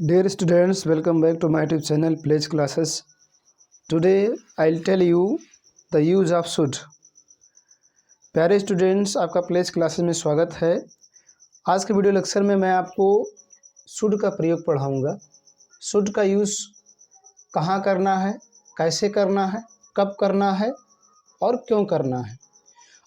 Dear students, welcome back to my YouTube channel Pledge Classes. Today I'll tell you the use of should. प्यारे students, आपका pledge classes में स्वागत है। आज के वीडियो लेक्चर में मैं आपको शुड का प्रयोग पढ़ाऊंगा। शुड का यूज़ कहाँ करना है, कैसे करना है, कब करना है और क्यों करना है,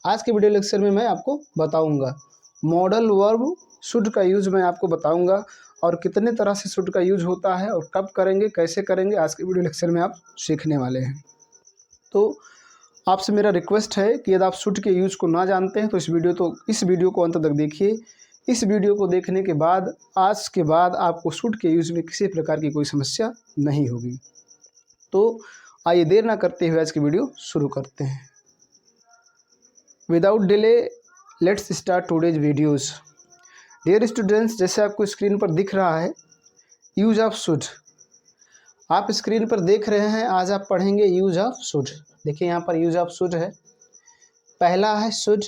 आज के वीडियो लेक्चर में मैं आपको बताऊंगा। मॉडल वर्ब शुड का यूज़ मैं आपको बताऊंगा और कितने तरह से शुड का यूज होता है और कब करेंगे, कैसे करेंगे, आज के वीडियो लेक्चर में आप सीखने वाले हैं। तो आपसे मेरा रिक्वेस्ट है कि यदि आप शुड के यूज को ना जानते हैं तो इस वीडियो को अंत तक देखिए। इस वीडियो को देखने के बाद आज के बाद आपको शुड के यूज में किसी प्रकार की कोई समस्या नहीं होगी। तो आइए देर ना करते हुए आज की वीडियो शुरू करते हैं। Without delay let's start today's videos. Dear students, जैसे आपको स्क्रीन पर दिख रहा है यूज ऑफ शुड, आप स्क्रीन पर देख रहे हैं। आज आप पढ़ेंगे यूज ऑफ शुड। देखिए यहाँ पर यूज ऑफ शुड है। पहला है should,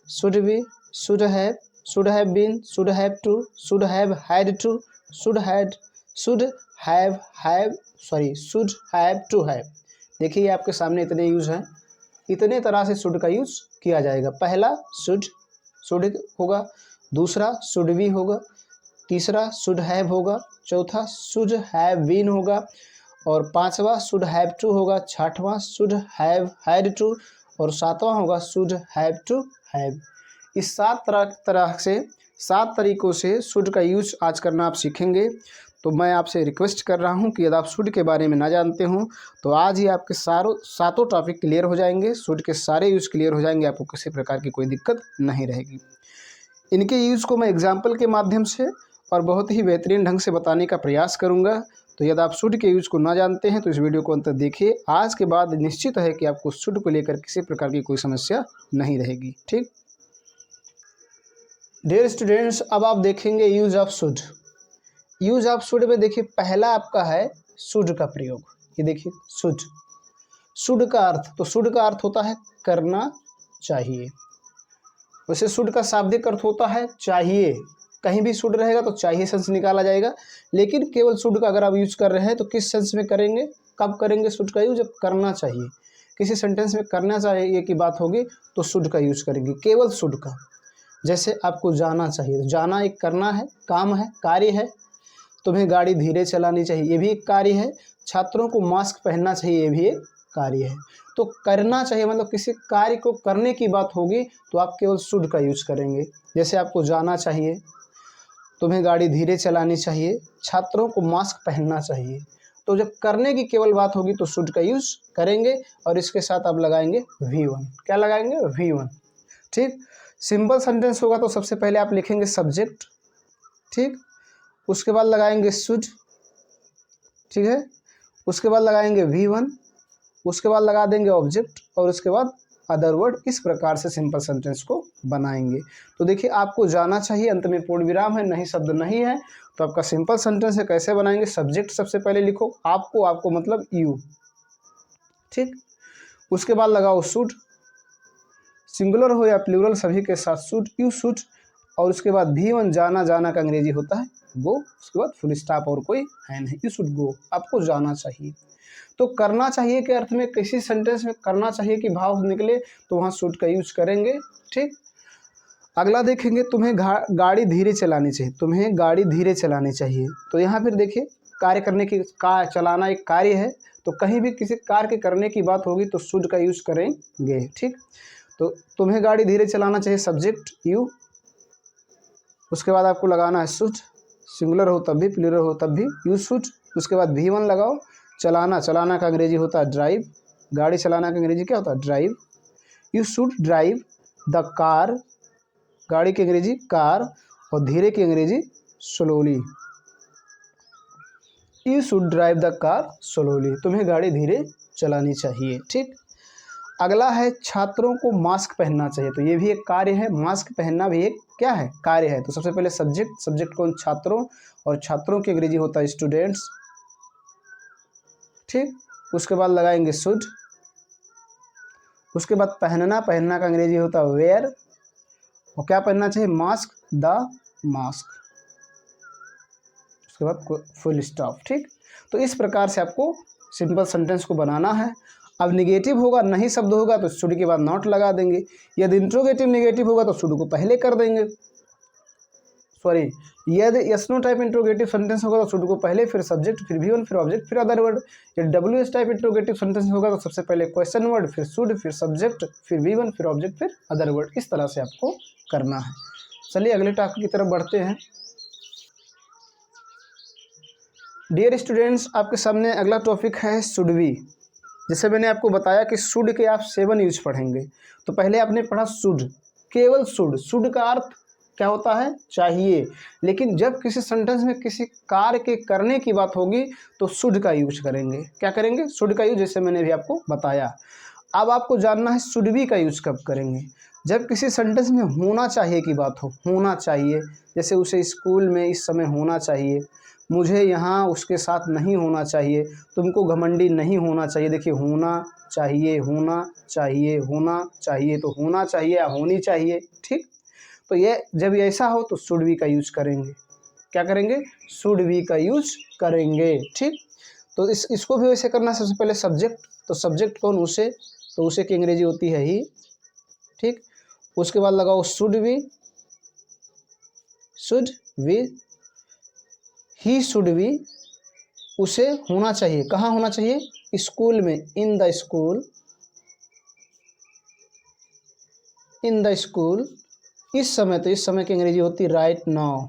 should be, should have been, should have to, should have had to, should had, should should have to have. देखिए आपके सामने इतने यूज हैं। इतने तरह से शुड का यूज किया जाएगा। पहला शुड होगा, दूसरा शुड बी होगा, तीसरा शुड हैव होगा, चौथा शुड हैव बीन होगा और पांचवा शुड हैव टू होगा, छठवां शुड हैव हैड टू और सातवां होगा शुड हैव टू हैव। इस सात तरीकों से शुड का यूज आज करना आप सीखेंगे। तो मैं आपसे रिक्वेस्ट कर रहा हूं कि यदि आप शुड के बारे में ना जानते हो तो आज ही आपके सातों टॉपिक क्लियर हो जाएंगे। शुड के सारे यूज क्लियर हो जाएंगे, आपको किसी प्रकार की कोई दिक्कत नहीं रहेगी। इनके यूज़ को मैं एग्जाम्पल के माध्यम से और बहुत ही बेहतरीन ढंग से बताने का प्रयास करूंगा। तो यदि आप शुड के यूज़ को ना जानते हैं तो इस वीडियो को अंत तक देखिए। आज के बाद निश्चित है कि आपको शुड को लेकर किसी प्रकार की कोई समस्या नहीं रहेगी। ठीक, डियर स्टूडेंट्स, अब आप देखेंगे use of should. Use of should में देखिए पहला आपका है शुड का प्रयोग। ये देखिए शुड, शुड का अर्थ, तो शुड का अर्थ होता है करना चाहिए। वैसे शुड का शाब्दिक अर्थ होता है चाहिए। कहीं भी शुड रहेगा तो चाहिए सेंस निकाला जाएगा, लेकिन केवल शुड का अगर आप यूज कर रहे हैं तो किस सेंस में करेंगे, कब करेंगे शुड का यूज? जब करना चाहिए, किसी सेंटेंस में करना चाहिए की बात होगी तो शुड का यूज करेंगे, केवल शुड का। जैसे आपको जाना चाहिए, तो जाना एक करना है, काम है, कार्य है। तुम्हें गाड़ी धीरे चलानी चाहिए, ये भी एक कार्य है। छात्रों को मास्क पहनना चाहिए, ये भी एक कार्य है। तो करना चाहिए मतलब किसी कार्य को करने की बात होगी तो आप केवल शुड का यूज करेंगे। जैसे आपको जाना चाहिए, तुम्हें गाड़ी धीरे चलानी चाहिए, छात्रों को मास्क पहनना चाहिए। तो जब करने की केवल बात होगी तो शुड का यूज करेंगे और इसके साथ आप लगाएंगे V1। क्या लगाएंगे? V1। ठीक, सिंपल सेंटेंस होगा तो सबसे पहले आप लिखेंगे सब्जेक्ट, ठीक, उसके बाद लगाएंगे शुड, ठीक है, उसके बाद लगाएंगे V1, उसके बाद लगा देंगे ऑब्जेक्ट और उसके बाद अदर वर्ड। इस प्रकार से सिंपल सेंटेंस को बनाएंगे। तो देखिए आपको जाना चाहिए, अंत में पूर्ण विराम है, नहीं शब्द नहीं है, तो आपका सिंपल सेंटेंस है। कैसे बनाएंगे? सब्जेक्ट सबसे पहले लिखो, आपको मतलब यू, ठीक, उसके बाद लगाओ शुड, सिंगुलर हो या प्लूरल सभी के साथ शुड, यू शुड, और उसके बाद V1 जाना का अंग्रेजी होता है गो, उसके बाद फुल स्टॉप और कोई है नहीं, यू शुड गो, आपको जाना चाहिए। तो करना चाहिए के अर्थ में किसी सेंटेंस में करना चाहिए कि भाव निकले तो वहाँ शुड का यूज करेंगे। ठीक, अगला देखेंगे तुम्हें गाड़ी धीरे चलानी चाहिए, तुम्हें गाड़ी धीरे चलानी चाहिए। तो यहाँ फिर देखिए कार्य करने की, चलाना एक कार्य है, तो कहीं भी किसी कार्य के करने की बात होगी तो शुड का यूज करेंगे। ठीक, तो तुम्हें गाड़ी धीरे चलाना चाहिए, सब्जेक्ट यू, उसके बाद आपको लगाना है शुड, सिंगुलर हो तब भी, प्लूरल हो तब भी, यू शुड, उसके बाद V1 लगाओ। चलाना का अंग्रेजी होता है ड्राइव, गाड़ी चलाना का अंग्रेजी क्या होता है? Drive. You should drive the car, गाड़ी की अंग्रेजी कार और धीरे की अंग्रेजी slowly. You should drive the car slowly, तुम्हें गाड़ी धीरे चलानी चाहिए। ठीक, अगला है छात्रों को मास्क पहनना चाहिए। तो ये भी एक कार्य है, मास्क पहनना भी एक क्या है? कार्य है। तो सबसे पहले सब्जेक्ट कौन? छात्रों, और छात्रों की अंग्रेजी होता है स्टूडेंट्स। ठीक, उसके बाद लगाएंगे शुड, उसके बाद पहनना का अंग्रेजी होता है वेयर, और क्या पहनना चाहिए? Mask, the mask. उसके बाद फुल स्टॉप। ठीक, तो इस प्रकार से आपको सिंपल सेंटेंस को बनाना है। अब निगेटिव होगा, नहीं शब्द होगा तो शुड के बाद नॉट लगा देंगे। यदि इंट्रोगेटिव निगेटिव होगा तो शुड को पहले कर देंगे, सॉरी, यदि yes no type interrogative sentence होगा तो शुड को पहले, फिर सब्जेक्ट, फिर V1, फिर ऑब्जेक्ट, फिर अदर वर्ड। यदि WS टाइप इंट्रोगेटिव सेंटेंस होगा तो सबसे पहले क्वेश्चन वर्ड, फिर शुड, फिर सब्जेक्ट, फिर V1, फिर ऑब्जेक्ट, फिर अदर वर्ड। इस तरह से आपको करना है। चलिए अगले टॉपिक की तरफ बढ़ते हैं। डियर स्टूडेंट्स, आपके सामने अगला टॉपिक है शुड बी। जैसे मैंने आपको बताया कि शुड के आप 7 यूज पढ़ेंगे। तो पहले आपने पढ़ा शुड, केवल शुड। शुड का अर्थ क्या होता है? चाहिए। लेकिन जब किसी सेंटेंस में किसी कार्य के करने की बात होगी तो शुड का यूज करेंगे। क्या करेंगे? शुड का यूज, जैसे मैंने भी आपको बताया। अब आपको जानना है शुड बी का यूज कब करेंगे। जब किसी सेंटेंस में होना चाहिए की बात हो, होना चाहिए, जैसे उसे स्कूल में इस समय होना चाहिए, मुझे यहाँ उसके साथ नहीं होना चाहिए, तुमको घमंडी नहीं होना चाहिए। देखिए, होना चाहिए, होना चाहिए, होना चाहिए, तो होना चाहिए या होनी चाहिए। ठीक, तो ये जब ऐसा हो तो शुड बी का यूज करेंगे। क्या करेंगे? शुड बी का यूज करेंगे। ठीक, तो इसको भी वैसे करना। सबसे पहले सब्जेक्ट, तो सब्जेक्ट कौन? उसे, तो उसे की अंग्रेजी होती है ही। ठीक, उसके बाद लगाओ should be, should be, he should B, उसे होना चाहिए। कहाँ होना चाहिए? स्कूल में, इन the school, in the school. इस समय, तो इस समय की अंग्रेजी होती है राइट नाउ,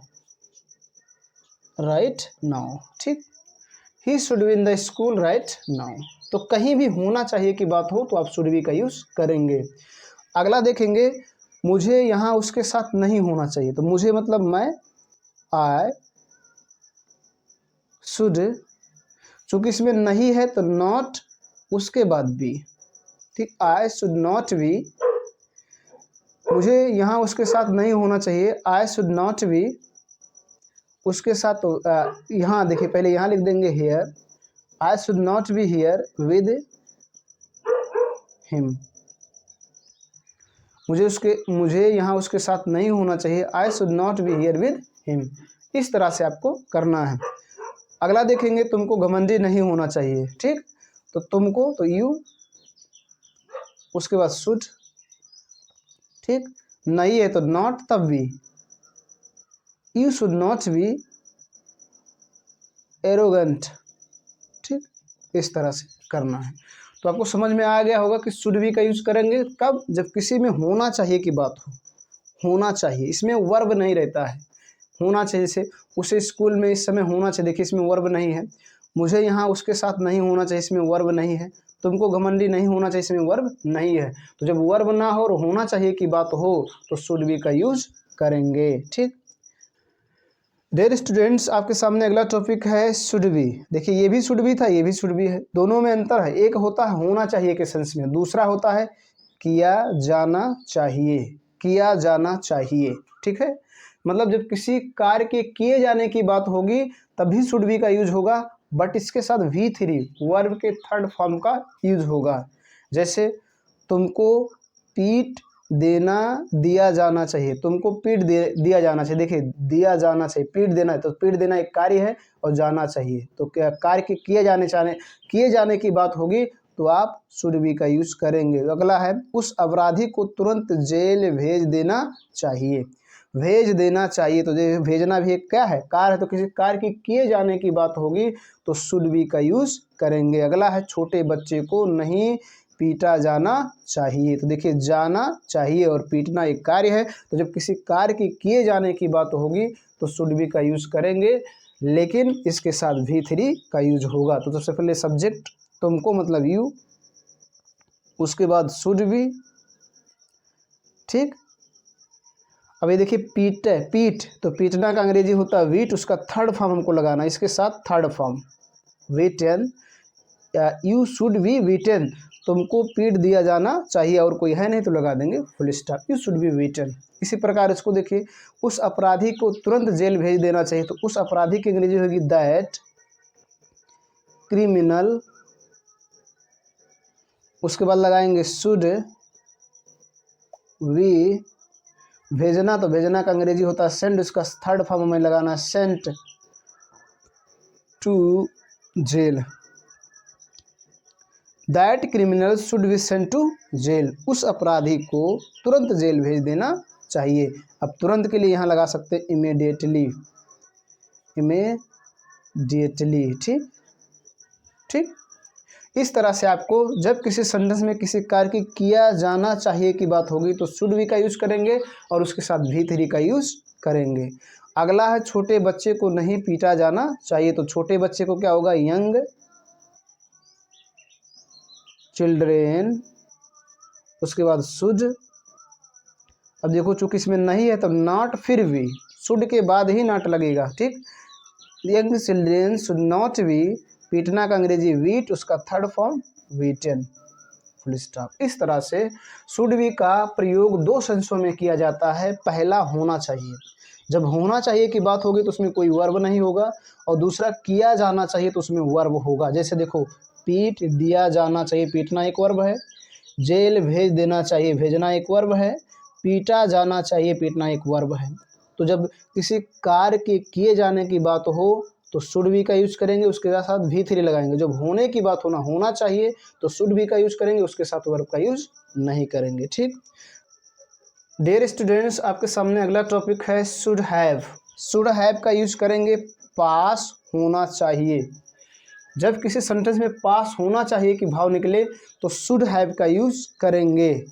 राइट नाउ। ठीक, he should be in the school right now. तो कहीं भी होना चाहिए की बात हो तो आप शुड बी का यूज करेंगे। अगला देखेंगे, मुझे यहाँ उसके साथ नहीं होना चाहिए। तो मुझे मतलब मैं, आई शुड, चूंकि इसमें नहीं है तो नॉट, उसके बाद बी। ठीक, आई शुड नॉट बी, मुझे यहाँ उसके साथ नहीं होना चाहिए, आई शुड नॉट बी उसके साथ। तो यहाँ देखिए, पहले यहाँ लिख देंगे here, I should not be here with him, मुझे यहाँ उसके साथ नहीं होना चाहिए, I should not be here with him. इस तरह से आपको करना है। अगला देखेंगे, तुमको घमंडी नहीं होना चाहिए। ठीक, तो तुमको, तो यू, उसके बाद शुड। ठीक, नहीं है तो नॉट, तब भी you should not B arrogant. ठीक, इस तरह से करना है। तो आपको समझ में आ गया होगा कि शुड बी का यूज करेंगे कब? जब किसी में होना चाहिए की बात हो। होना चाहिए, इसमें वर्ब नहीं रहता है, होना चाहिए। जैसे उसे स्कूल में इस समय होना चाहिए, देखिए इसमें वर्ब नहीं है। मुझे यहाँ उसके साथ नहीं होना चाहिए, इसमें वर्ब नहीं है। तुमको घमंडी नहीं होना चाहिए, इसमें वर्ब नहीं है। तो जब वर्ब ना हो और होना चाहिए की बात हो तो शुड बी का यूज करेंगे। ठीक, डियर स्टूडेंट्स, आपके सामने अगला टॉपिक है शुड बी। देखिए, ये भी शुड बी था, ये भी शुड बी है, दोनों में अंतर है। एक होता है होना चाहिए के सेंस में, दूसरा होता है किया जाना चाहिए, किया जाना चाहिए। ठीक है, मतलब जब किसी कार्य के किए जाने की बात होगी तभी शुड बी का यूज होगा, बट इसके साथ V3 वर्ब के थर्ड फॉर्म का यूज होगा। जैसे तुमको पीट देना, दिया जाना चाहिए, तुमको पीट दिया जाना चाहिए। देखिए, दिया जाना चाहिए, पीट देना है, तो पीट देना एक कार्य है और जाना चाहिए, तो क्या कार्य के किए जाने की बात होगी तो आप शुड बी का यूज करेंगे। अगला है, उस अपराधी को तुरंत जेल भेज देना चाहिए। भेज देना चाहिए, तो भेजना भी एक क्या है? कार्य है, तो किसी कार्य के किए जाने की बात होगी तो शुड बी का यूज करेंगे। अगला है, छोटे बच्चे को नहीं पीटा जाना चाहिए। तो देखिए, जाना चाहिए और पीटना एक कार्य है, तो जब किसी कार्य की किए जाने की बात होगी तो शुड बी का यूज करेंगे, लेकिन इसके साथ V3 का यूज होगा। तो सबसे पहले सब्जेक्ट, तुमको मतलब यू, उसके बाद शुड बी। ठीक, अब ये देखिए, पीट है, पीठ, तो पीटना का अंग्रेजी होता है वीट, उसका थर्ड फॉर्म हमको लगाना है, इसके साथ third form beaten, you should be beaten, तुमको पीट दिया जाना चाहिए, और कोई है नहीं तो लगा देंगे full stop, you should be beaten. इसी प्रकार इसको देखिए, उस अपराधी को तुरंत जेल भेज देना चाहिए, तो उस अपराधी की अंग्रेजी होगी दैट क्रिमिनल, उसके बाद लगाएंगे शुड वी, भेजना, तो भेजना का अंग्रेजी होता है सेंड, उसका थर्ड फॉर्म में लगाना है sent, to jail, that criminal should be sent to jail, उस अपराधी को तुरंत जेल भेज देना चाहिए। अब तुरंत के लिए यहाँ लगा सकते हैं इमीडिएटली, इमीडिएटली, ठीक ठीक। इस तरह से आपको जब किसी सेंटेंस में किसी कार्य की किया जाना चाहिए की बात होगी तो शुड बी का यूज करेंगे और उसके साथ V3 का यूज करेंगे। अगला है छोटे बच्चे को नहीं पीटा जाना चाहिए, तो छोटे बच्चे को क्या होगा, यंग चिल्ड्रेन, उसके बाद शुड। अब देखो चूंकि इसमें नहीं है तो नॉट, फिर भी शुड के बाद ही नॉट लगेगा, ठीक। Young children should not B, पीटना का अंग्रेजी वीट, उसका थर्ड फॉर्म वीटन, फुल स्टॉप। इस तरह से शुड बी का प्रयोग दो सेंसों में किया जाता है। पहला होना चाहिए, जब होना चाहिए की बात होगी तो उसमें कोई वर्ब नहीं होगा, और दूसरा किया जाना चाहिए तो उसमें वर्ब होगा। जैसे देखो पीट दिया जाना चाहिए, पीटना एक वर्ब है, जेल भेज देना चाहिए, भेजना एक वर्ब है, पीटा जाना चाहिए, पीटना एक वर्ब है। तो जब किसी कार्य के किए जाने की बात हो तो शुड बी का यूज करेंगे, उसके साथ V3 लगाएंगे। जब होने की बात होना चाहिए तो शुड बी का यूज करेंगे, उसके साथ वर्ब का यूज नहीं करेंगे, ठीक। डियर स्टूडेंट्स, आपके सामने अगला टॉपिक है शुड हैव। शुड हैव का यूज करेंगे पास होना चाहिए। जब किसी सेंटेंस में पास होना चाहिए कि भाव निकले तो शुड हैव का यूज करेंगे।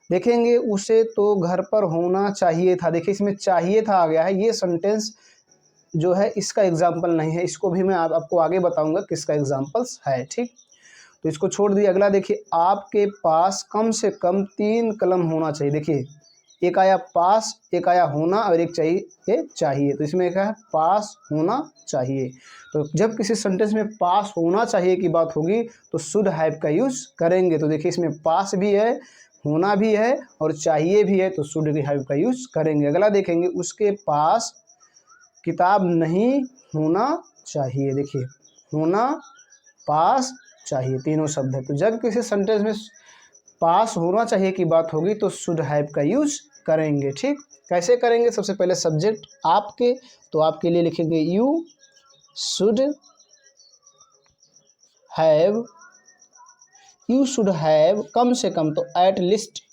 देखेंगे उसे तो घर पर होना चाहिए था, देखिए इसमें चाहिए था आ गया है, ये सेंटेंस जो है इसका एग्जाम्पल नहीं है, इसको भी मैं आपको आगे बताऊंगा किसका एग्जाम्पल्स है, ठीक। तो इसको छोड़ दिए। अगला देखिए, आपके पास कम से कम 3 कलम होना चाहिए। देखिए एक आया पास, एक आया होना और एक चाहिए, तो इसमें क्या है, पास होना चाहिए। तो जब किसी सेंटेंस में पास होना चाहिए की बात होगी तो शुड हैव का यूज करेंगे। तो देखिए इसमें पास भी है, होना भी है और चाहिए भी है, तो शुड हैव का यूज करेंगे। अगला देखेंगे, उसके पास किताब नहीं होना चाहिए। देखिए होना, पास, चाहिए, तीनों शब्द है। तो जब किसी सेंटेंस में पास होना चाहिए की बात होगी तो शुड हैव का यूज करेंगे, ठीक। कैसे करेंगे, सबसे पहले सब्जेक्ट आपके, तो आपके लिए लिखेंगे you should have, you should have कम से कम, तो at least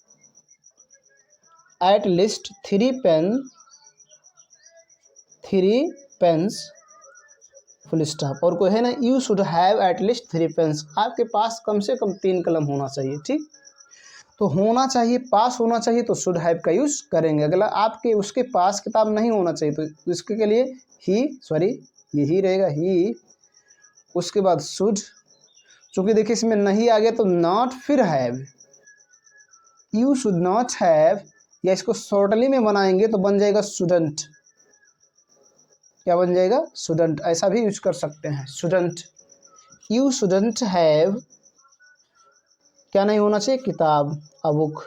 3 pens, full stop. और कोई है ना, you should have at least 3 pens, आपके पास कम से कम 3 कलम होना चाहिए, ठीक। तो होना चाहिए, पास होना चाहिए, तो शुड हैव का यूज करेंगे। अगला आपके उसके पास किताब नहीं होना चाहिए, तो इसके लिए यही रहेगा ही। उसके बाद शुड, चूंकि देखिए इसमें नहीं आ गया तो नॉट, फिर have, you should not have, या इसको शॉर्टली में बनाएंगे तो बन जाएगा शुडंट। क्या बन जाएगा, शुडंट, ऐसा भी यूज कर सकते हैं, शुडंट। यू शुडंट हैव, क्या नहीं होना चाहिए, किताब, a book.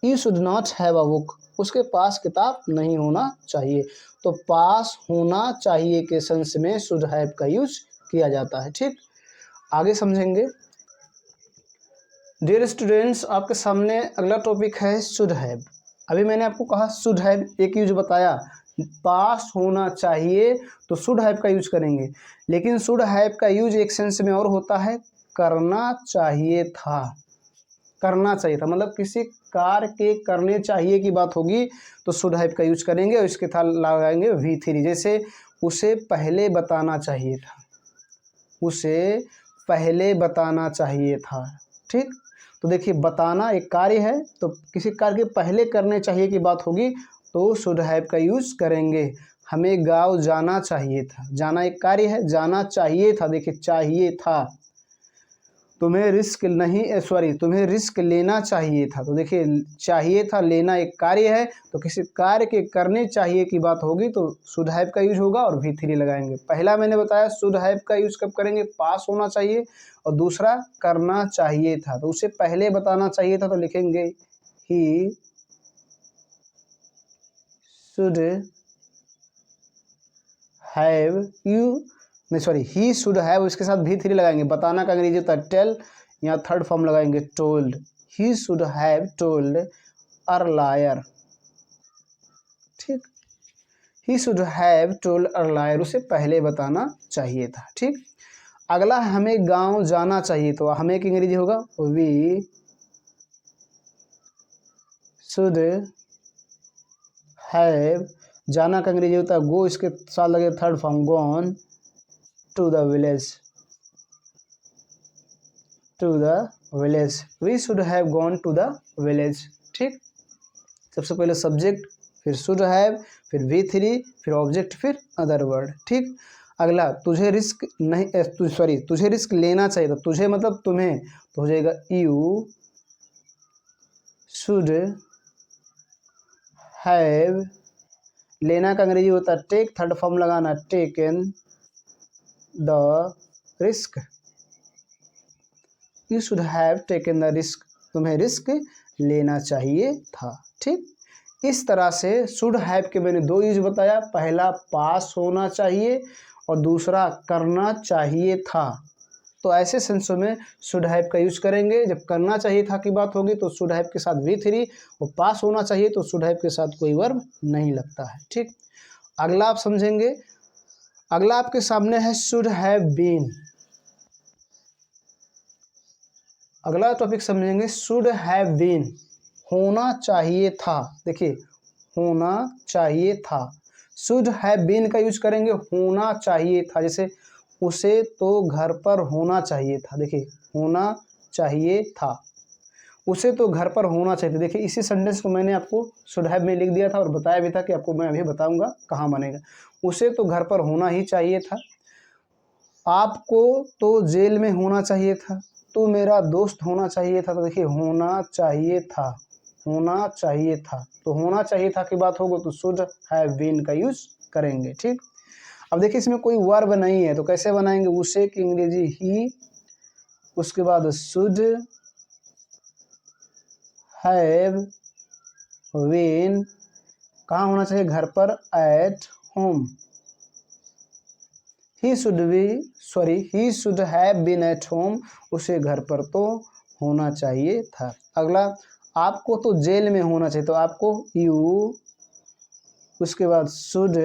You should not have a book, उसके पास किताब नहीं होना चाहिए। तो पास होना चाहिए के सेंस में शुड हैव का यूज किया जाता है, ठीक। आगे समझेंगे। डियर स्टूडेंट्स, आपके सामने अगला टॉपिक है शुड हैव। अभी मैंने आपको कहा शुड हैव एक यूज बताया, पास होना चाहिए तो शुड हैव का यूज करेंगे, लेकिन शुड हैव का यूज एक सेंस में और होता है, करना चाहिए था। करना चाहिए था मतलब किसी कार्य के करने चाहिए की बात होगी तो शुड हैव का यूज करेंगे और इसके साथ लगाएंगे V3। जैसे उसे पहले बताना चाहिए था, उसे पहले बताना चाहिए था, ठीक। तो देखिए बताना एक कार्य है, तो किसी कार्य के पहले करने चाहिए की बात होगी तो शुड हैव का यूज करेंगे। हमें गाँव जाना चाहिए था, जाना एक कार्य है, जाना चाहिए था, देखिए चाहिए था। तुम्हें रिस्क लेना चाहिए था, तो देखिए चाहिए था, लेना एक कार्य है, तो किसी कार्य के करने चाहिए की बात होगी तो शुड हैव का यूज होगा और V3 लगाएंगे। पहला मैंने बताया शुड हैव का यूज कब करेंगे, पास होना चाहिए, और दूसरा करना चाहिए था, तो उसे पहले बताना चाहिए था, तो लिखेंगे he should have he should have, इसके साथ V3 लगाएंगे। बताना का अंग्रेजी होता है टेल, यहाँ थर्ड फॉर्म लगाएंगे told. He should have told earlier, ठीक। He should have told earlier, उसे पहले बताना चाहिए था। ठीक, अगला हमें गांव जाना चाहिए, तो हमें की अंग्रेजी होगा वी शुड हैव, जाना का अंग्रेजी होता है गो, इसके साथ लगे third form gone to the village, to the village, we should have gone to the village. ठीक, सबसे पहले सब्जेक्ट, फिर शुड हैव, फिर V3, फिर ऑब्जेक्ट, फिर अदर वर्ड। ठीक, अगला तुझे रिस्क नहीं तुझे रिस्क लेना चाहिए, तो तुझे मतलब तुम्हें, तो हो जाएगा यू शुड हैव, लेना का अंग्रेजी होता है टेक, थर्ड फॉर्म लगाना taken the risk, you should have taken the risk, तुम्हें रिस्क लेना चाहिए था। ठीक, इस तरह से शुड हैव के मैंने दो यूज बताया, पहला पास होना चाहिए और दूसरा करना चाहिए था। तो ऐसे सेंसों में शुड हैव का यूज करेंगे। जब करना चाहिए था की बात होगी तो शुड हैव के साथ V3, और पास होना चाहिए तो शुड हैव के साथ कोई वर्ब नहीं लगता है। ठीक, अगला आप समझेंगे, अगला आपके सामने है शुड हैव बीन। अगला टॉपिक समझेंगे शुड हैव बीन, होना चाहिए था। देखिए होना चाहिए था, शुड हैव बीन का यूज करेंगे होना चाहिए था, जैसे उसे तो घर पर होना चाहिए था। देखिए होना चाहिए था, उसे तो घर पर होना चाहिए था। देखिए इसी सेंटेंस को मैंने आपको शुड हैव में लिख दिया था और बताया भी था कि आपको मैं अभी बताऊंगा कहाँ बनेगा। उसे तो घर पर होना ही चाहिए था, आपको तो जेल में होना चाहिए था, तो मेरा दोस्त होना चाहिए था। तो देखिए होना चाहिए था, होना चाहिए था, तो होना चाहिए था की बात होगी तो शुड हैव बीन का यूज करेंगे। ठीक, अब देखिए इसमें कोई वर्ब नहीं है तो कैसे बनाएंगे, उसे की अंग्रेजी ही, उसके बाद शुड हैव बीन, कहाँ होना चाहिए, घर पर, at home, he should have been at home, उसे घर पर तो होना चाहिए था। अगला आपको तो जेल में होना चाहिए, तो आपको यू, उसके बाद शुड,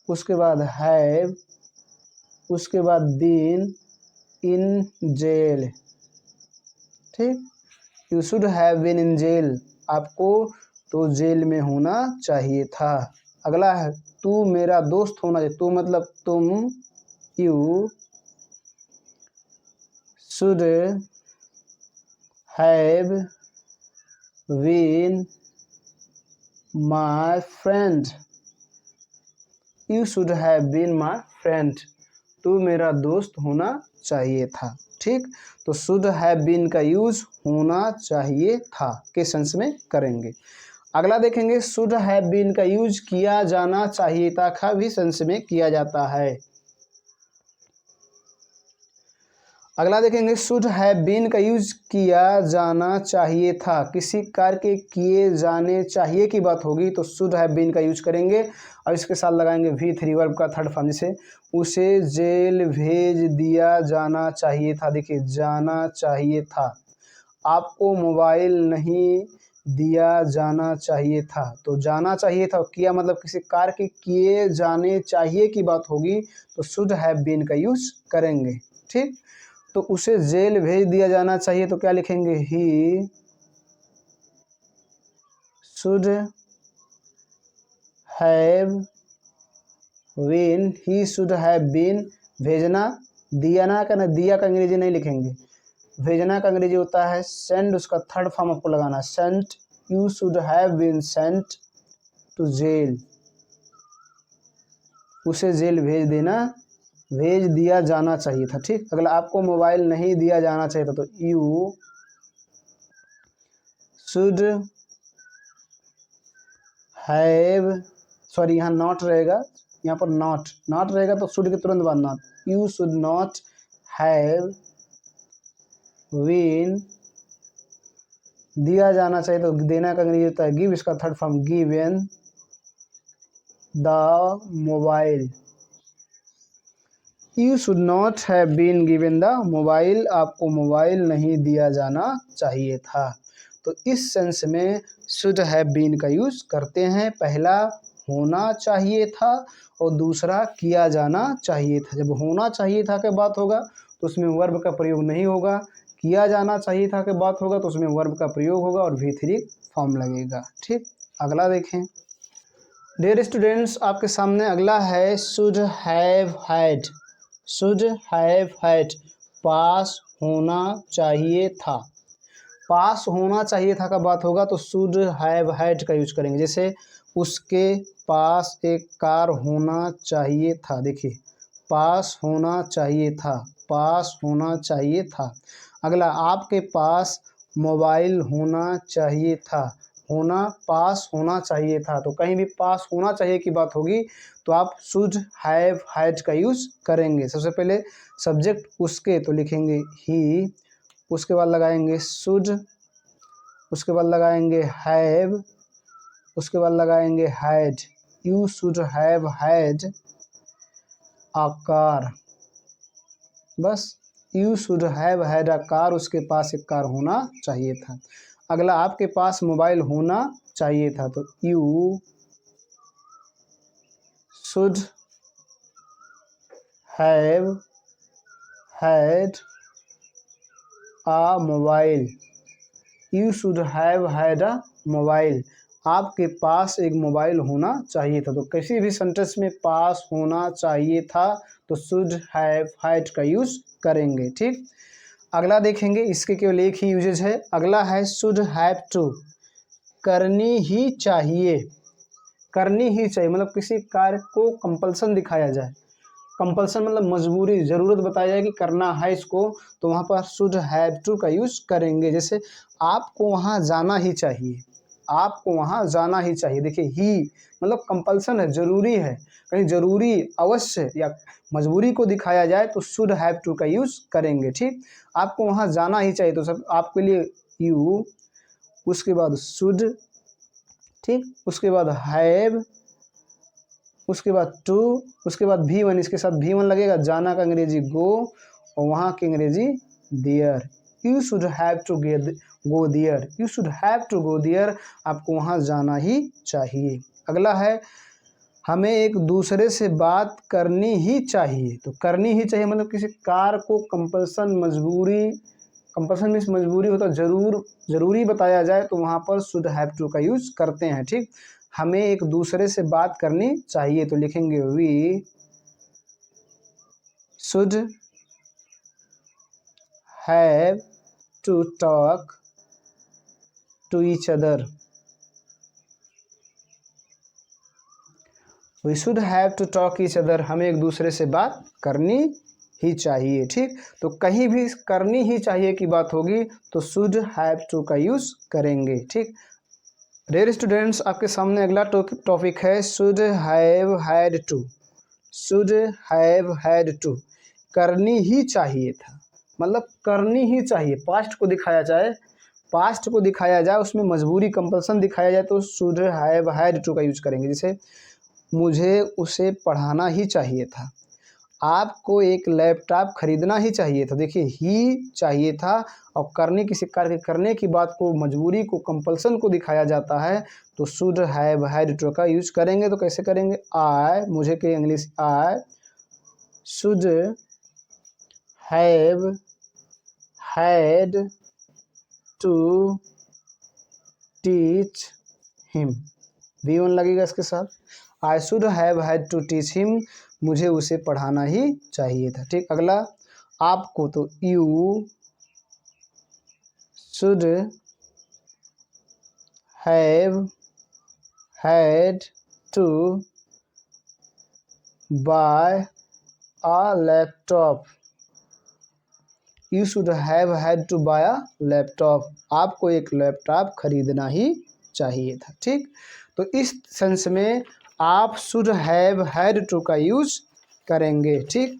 उसके बाद हैव, उसके बाद बीन इन जेल। ठीक, you should have been in jail, आपको तो जेल में होना चाहिए था। अगला है तू मेरा दोस्त होना चाहिए, तू मतलब तुम, you should have been my friend, you should have been my friend, तू मेरा दोस्त होना चाहिए था। ठीक, तो शुड हैव बीन का यूज होना चाहिए था के सेंस में करेंगे। अगला देखेंगे शुड हैव बीन का यूज किया जाना चाहिए था का भी सेंस में किया जाता है। अगला देखेंगे शुड हैव बीन का यूज किया जाना चाहिए था, किसी कार्य के किए जाने चाहिए की बात होगी तो शुड हैव बीन का यूज करेंगे और इसके साथ लगाएंगे V3 वर्ब का थर्ड फॉर्म, जैसे उसे जेल भेज दिया जाना चाहिए था। देखिए जाना चाहिए था, आपको मोबाइल नहीं दिया जाना चाहिए था, तो जाना चाहिए था, किया मतलब किसी कार्य के किए जाने चाहिए की बात होगी तो शुड हैव बीन का यूज करेंगे। ठीक, तो उसे जेल भेज दिया जाना चाहिए तो क्या लिखेंगे, he should have been, he should have been, भेजना, दिया ना का, दिया का अंग्रेजी नहीं लिखेंगे, भेजना का अंग्रेजी होता है सेंड, उसका थर्ड फॉर्म आपको लगाना sent, you should have been sent to jail, उसे जेल भेज देना, भेज दिया जाना चाहिए था। ठीक, अगला आपको मोबाइल नहीं दिया जाना चाहिए था, तो यू शुड हैव, यहाँ नॉट रहेगा, यहाँ पर नॉट रहेगा तो शुड के तुरंत बाद not, you should not have been, दिया जाना चाहिए तो देना का अंग्रेजी होता है गिव, इसका third form given the mobile, you should not have been given the mobile, आपको मोबाइल नहीं दिया जाना चाहिए था। तो इस सेंस में शुड हैव बीन का यूज करते हैं। पहला होना चाहिए था और दूसरा किया जाना चाहिए था। जब होना चाहिए था की बात होगा तो उसमें वर्ब का प्रयोग नहीं होगा, किया जाना चाहिए था की बात होगा तो उसमें वर्ब का प्रयोग होगा और V3 फॉर्म लगेगा। ठीक, अगला देखें। डियर स्टूडेंट्स, आपके सामने अगला है should have had. Should have had, पास होना चाहिए था। पास होना चाहिए था का बात होगा तो शुड हैव हैड का यूज करेंगे। जैसे उसके पास एक कार होना चाहिए था। देखिए, पास होना चाहिए था, पास होना चाहिए था। अगला, आपके पास मोबाइल होना चाहिए था। होना, पास होना चाहिए था, तो कहीं भी पास होना चाहिए की बात होगी तो आप शुड हैव हैड का यूज करेंगे। सबसे पहले सब्जेक्ट उसके तो लिखेंगे ही, उसके बाद लगाएंगे शुड, उसके बाद लगाएंगे हैव, उसके बाद लगाएंगे had. You should have had a car. बस, you should have had a car, उसके पास एक कार होना चाहिए था। अगला, आपके पास मोबाइल होना चाहिए था तो you should have had a mobile. You should have had a mobile, आपके पास एक मोबाइल होना चाहिए था। तो किसी भी सेंटेंस में पास होना चाहिए था तो शुड हैव हैड का यूज करेंगे। ठीक, अगला देखेंगे, इसके केवल एक ही यूजेज है। अगला है शुड हैव टू, करनी ही चाहिए। करनी ही चाहिए मतलब किसी कार्य को कंपल्सन दिखाया जाए। कंपल्सन मतलब मजबूरी, ज़रूरत बताया जाए कि करना है इसको, तो वहाँ पर शुड हैव टू का यूज़ करेंगे। जैसे आपको वहाँ जाना ही चाहिए, आपको वहाँ जाना ही चाहिए। देखिए, ही मतलब कंपल्सन है, ज़रूरी है। कहीं ज़रूरी, अवश्य या मजबूरी को दिखाया जाए तो शुड हैव टू का यूज़ करेंगे। ठीक, आपको वहाँ जाना ही चाहिए तो सब आपके लिए यू, उसके बाद शुड, ठीक, उसके बाद हैव, उसके बाद टू, उसके बाद V1, इसके साथ V1 लगेगा। जाना का अंग्रेजी गो और वहाँ की अंग्रेजी there. You should have to go there, you should have to go there, आपको वहाँ जाना ही चाहिए। अगला है, हमें एक दूसरे से बात करनी ही चाहिए। तो करनी ही चाहिए मतलब किसी कार्य को कंपल्सन, मजबूरी, कंपल्सन मीन्स मजबूरी होता, ज़रूरी बताया जाए तो वहाँ पर शुड हैव टू का यूज़ करते हैं। ठीक, हमें एक दूसरे से बात करनी चाहिए तो लिखेंगे we should have to talk to each other. We should have to talk each other, हमें एक दूसरे से बात करनी ही चाहिए। ठीक, तो कहीं भी करनी ही चाहिए की बात होगी तो शुड हैव टू का यूज़ करेंगे। ठीक, डियर स्टूडेंट्स, आपके सामने अगला टॉपिक है should have had to. Should have had to, करनी ही चाहिए था मतलब करनी ही चाहिए। पास्ट को दिखाया जाए, पास्ट को दिखाया जाए, उसमें मजबूरी, कंपल्सन दिखाया जाए तो शुड हैव हैड टू का यूज करेंगे। जैसे मुझे उसे पढ़ाना ही चाहिए था, आपको एक लैपटॉप खरीदना ही चाहिए था। देखिए, ही चाहिए था और करने, किसी कार्य के करने की बात को, मजबूरी को, कंपल्सन को दिखाया जाता है तो शुड हैव हैड टू का यूज करेंगे। तो कैसे करेंगे, आई, मुझे के English, I should have had to teach him. V1 लगेगा इसके साथ। I should have had to teach him, मुझे उसे पढ़ाना ही चाहिए था। ठीक, अगला आपको तो you should have had to buy a laptop. You should have had to buy a laptop, आपको एक लैपटॉप खरीदना ही चाहिए था। ठीक, तो इस सेंस में आप शुड हैव हैड टू का यूज करेंगे। ठीक,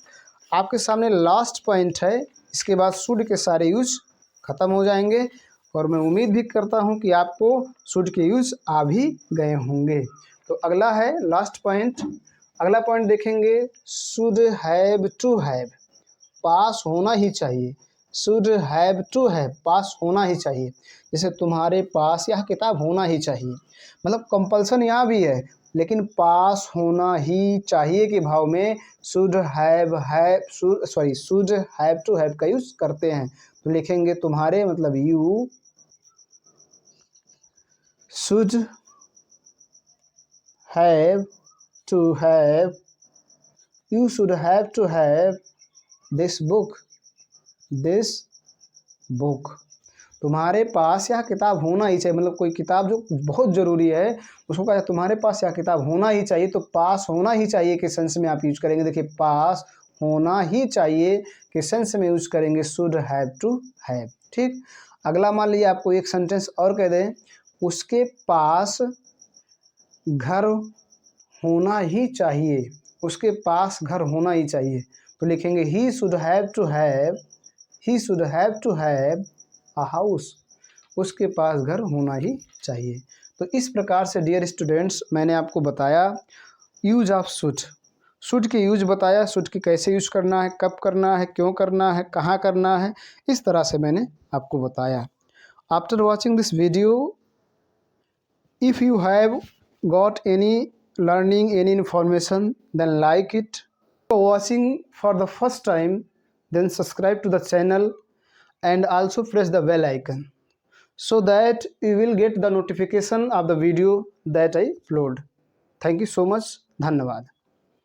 आपके सामने लास्ट पॉइंट है, इसके बाद शुड के सारे यूज खत्म हो जाएंगे और मैं उम्मीद भी करता हूं कि आपको शुड के यूज आ भी गए होंगे। तो अगला है लास्ट पॉइंट। अगला पॉइंट देखेंगे, शुड हैव टू हैव, पास होना ही चाहिए। शुड हैव टू हैव, पास होना ही चाहिए। जैसे तुम्हारे पास यह किताब होना ही चाहिए, मतलब कंपल्सन यहाँ भी है, लेकिन पास होना ही चाहिए के भाव में शुड हैव टू हैव का यूज करते हैं। तो लिखेंगे तुम्हारे मतलब you should have to have, you should have to have this book. तुम्हारे पास यह किताब होना ही चाहिए, मतलब कोई किताब जो बहुत ज़रूरी है उसको कहा तुम्हारे पास यह किताब होना ही चाहिए। तो पास होना ही चाहिए के सेंस में आप यूज करेंगे। देखिए पास होना ही चाहिए के सेंस में यूज करेंगे शुड हैव टू हैव। ठीक, अगला मान लीजिए आपको एक सेंटेंस और कह दें, उसके पास घर होना ही चाहिए, उसके पास घर होना ही चाहिए। तो लिखेंगे he should have to have a house, उसके पास घर होना ही चाहिए। तो इस प्रकार से डियर स्टूडेंट्स मैंने आपको बताया यूज ऑफ शुड के यूज बताया, शुड की कैसे यूज करना है, कब करना है, क्यों करना है, कहाँ करना है, इस तरह से मैंने आपको बताया। After watching this video, if you have got any learning, any information, then like it. For watching for the first time, then subscribe to the channel and also press the bell icon so that you will get the notification of the video that I upload. Thank you so much. धन्यवाद।